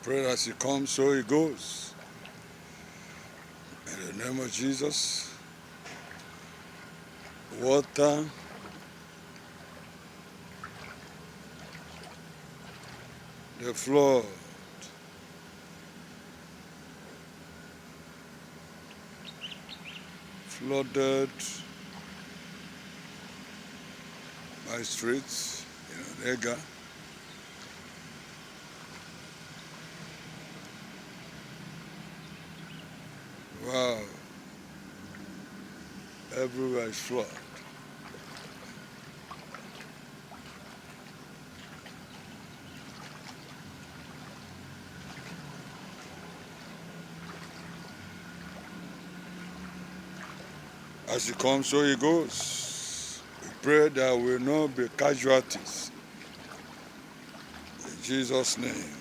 Pray as He comes, so He goes. In the name of Jesus, water, the flood, flooded my streets in onelga. Wow, everywhere is flood. As He comes, so He goes. We pray that there will not be casualties. In Jesus' name.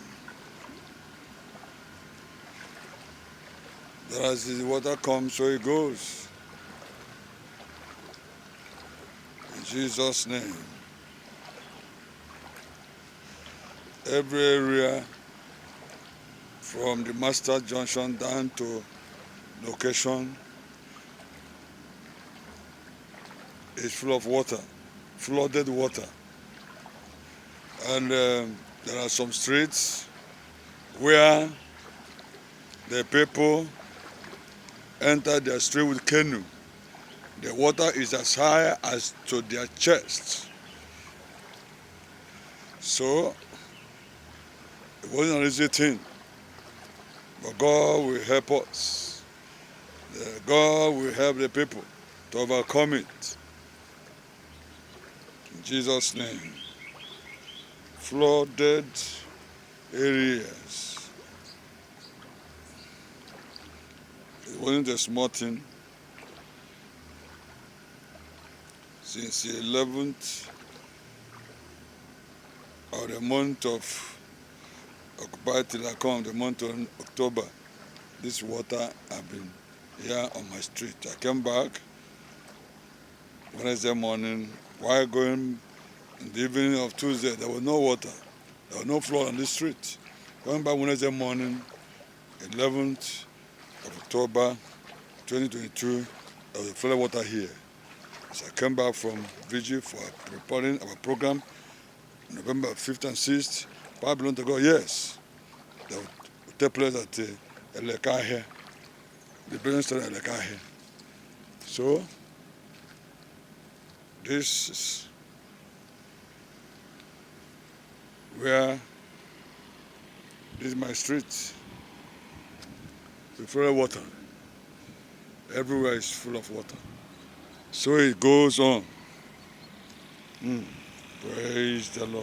That as the water comes, so it goes. In Jesus' name. Every area from the Master Junction down to location is full of water, flooded water. And there are some streets where the people enter their street with canoe. The water is as high as to their chests. So it wasn't an easy thing. But God will help us. God will help the people to overcome it. In Jesus' name. Flooded areas. It wasn't a small thing. Since the 11th of the month of occupied till I come, the month of October, this water have been here on my street. I came back Wednesday morning. While going in the evening of Tuesday, there was no water. There was no flood on the street. Going back Wednesday morning, 11th of October 2022, there was flood water here. So I came back from vigil for preparing our program November 5th and 6th. Power belong to God, yes. That will take place at nnakwe here. The building started at nnakwe here. So, this is where, this is my street. With flooded water. Everywhere is full of water. So it goes on. Praise the Lord.